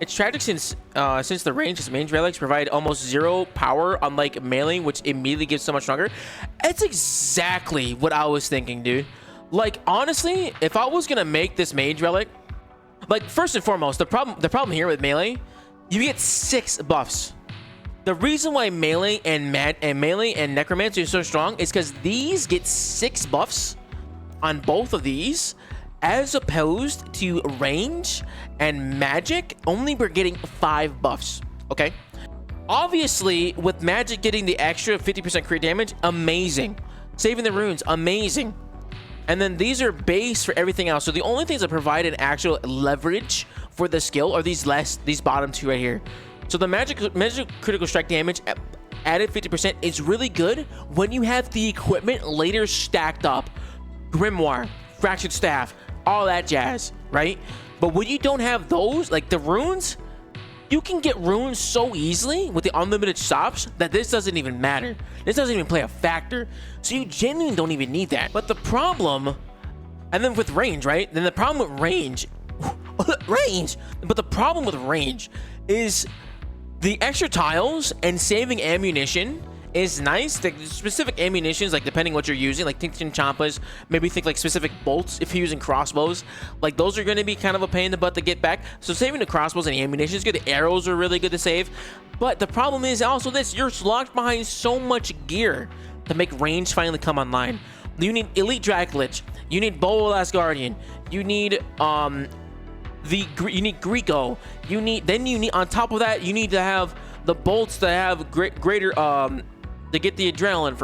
It's tragic since the range relics provide almost zero power, unlike melee, which immediately gives so much stronger. It's exactly what I was thinking, dude. Like, honestly, if I was gonna make this mage relic, like, first and foremost, the problem here with melee, you get 6 buffs. The reason why melee and necromancy are so strong is because these get 6 buffs on both of these, as opposed to range and magic, only we're getting 5 buffs. Okay, obviously with magic getting the extra 50% crit damage, amazing. Saving the runes, amazing. And then these are base for everything else. So the only things that provide an actual leverage for the skill are these bottom 2 right here. So the magic critical strike damage added 50% is really good when you have the equipment later stacked up. Grimoire, fractured staff, all that jazz, right? But when you don't have those, like the runes, you can get runes so easily with the unlimited stops that this doesn't even matter. This doesn't even play a factor. So you genuinely don't even need that. But the problem, and then with range, right? Then the problem with range, but the problem with range is the extra tiles and saving ammunition is nice. The specific ammunitions, like depending what you're using, like Tintin Champas, maybe think like specific bolts if you're using crossbows, like those are going to be kind of a pain in the butt to get back. So saving the crossbows and the ammunition is good. The arrows are really good to save. But the problem is also this: you're locked behind so much gear to make range finally come online. You need Elite Dracolich, you need Bow of Last Guardian, you need you need Greco, you need on top of that you need to have the bolts that have greater to get the adrenaline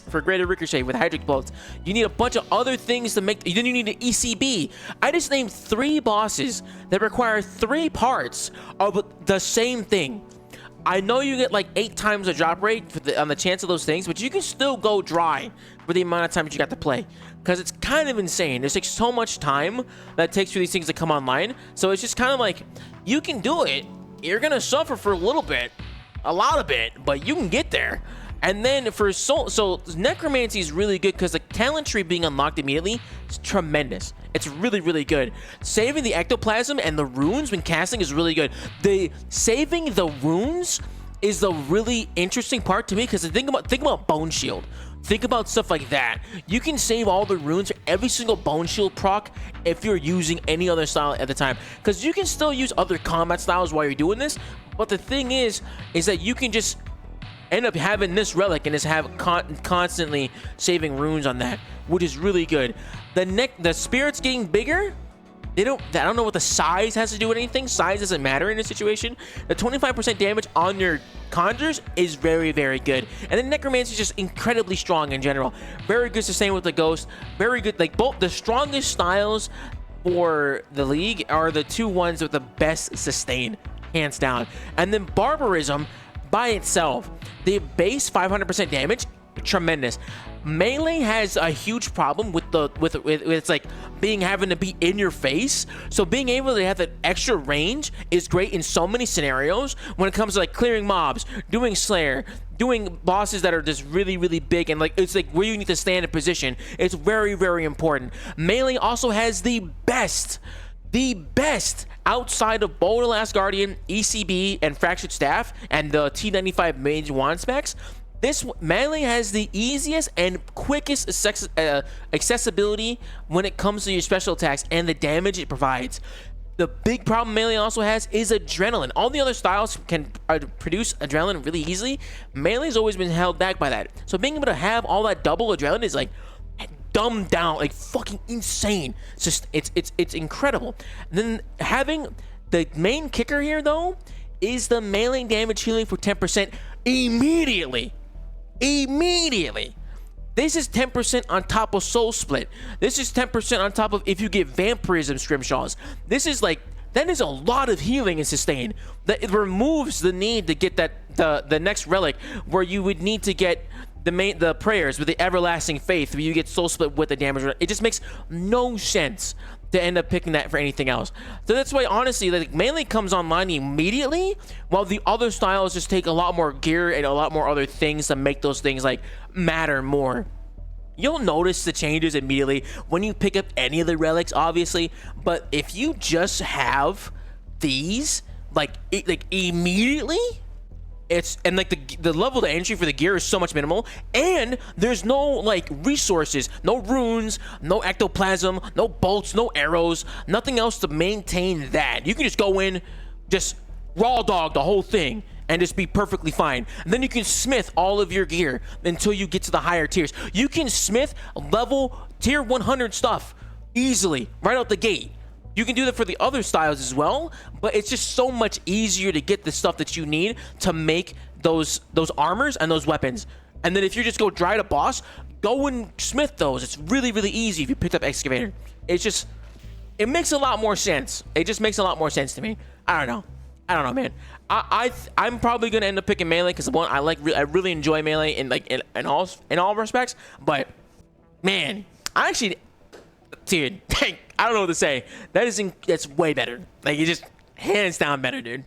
for greater ricochet with Hydric bolts. You need a bunch of other things to make. Then you need an ECB. I just named 3 bosses that require 3 parts of the same thing. I know you get like 8 times the drop rate on the chance of those things, but you can still go dry for the amount of time that you got to play, because it's kind of insane. There's like so much time that it takes for these things to come online. So it's just kind of like, you can do it. You're gonna suffer for a little bit, a lot of it, but you can get there. And then for so necromancy is really good because the talent tree being unlocked immediately is tremendous. It's really, really good. Saving the ectoplasm and the runes when casting is really good. The saving the runes is the really interesting part to me, because think about bone shield. Think about stuff like that. You can save all the runes for every single bone shield proc if you're using any other style at the time, because you can still use other combat styles while you're doing this. But the thing is that you can just end up having this relic and just have constantly saving runes on that, which is really good. The spirits getting bigger, I don't know what the size has to do with anything. Size doesn't matter in this situation. The 25% damage on your conjures is very, very good. And then necromancy is just incredibly strong in general. Very good sustain with the ghost. Very good. Like, both the strongest styles for the league are the 2 ones with the best sustain, hands down. And then barbarism by itself, the base 500% damage, tremendous. Melee has a huge problem with it's like having to be in your face. So being able to have that extra range is great in so many scenarios when it comes to like clearing mobs, doing Slayer, doing bosses that are just really, really big, and like it's like where you need to stand in position. It's very, very important. Melee also has the best outside of Bow of the Last Guardian, ECB, and Fractured Staff, and the T95 Mage Wand specs. This melee has the easiest and quickest accessibility when it comes to your special attacks and the damage it provides. The big problem melee also has is adrenaline. All the other styles can produce adrenaline really easily. Melee's always been held back by that. So being able to have all that double adrenaline is like dumbed down, like fucking insane. It's just it's incredible. And then having the main kicker here though is the melee damage healing for 10% immediately. This is 10% on top of Soul Split. This is 10% on top of if you get Vampirism Scrimshaws. This is like, that is a lot of healing and sustain. That it removes the need to get that the next relic where you would need to get the prayers with the everlasting faith where you get Soul Split with the damage. It just makes no sense to end up picking that for anything else. So that's why honestly, like, melee comes online immediately, while the other styles just take a lot more gear and a lot more other things to make those things like matter more. You'll notice the changes immediately when you pick up any of the relics, obviously, but if you just have these like immediately, and like the level of entry for the gear is so much minimal, and there's no like resources, no runes, no ectoplasm, no bolts, no arrows, nothing else to maintain that. You can just go in, just raw dog the whole thing and just be perfectly fine. And then you can smith all of your gear until you get to the higher tiers. You can smith level tier 100 stuff easily right out the gate. You can do that for the other styles as well, but it's just so much easier to get the stuff that you need to make those armors and those weapons. And then if you just go dry to boss, go and smith those. It's really, really easy if you picked up excavator. It's just, it makes a lot more sense. It just makes a lot more sense to me. I don't know, man. I'm probably gonna end up picking melee because one, I really enjoy melee in all respects. But man, I actually, dude, I don't know what to say. That's way better. Like, it's just hands down better, dude.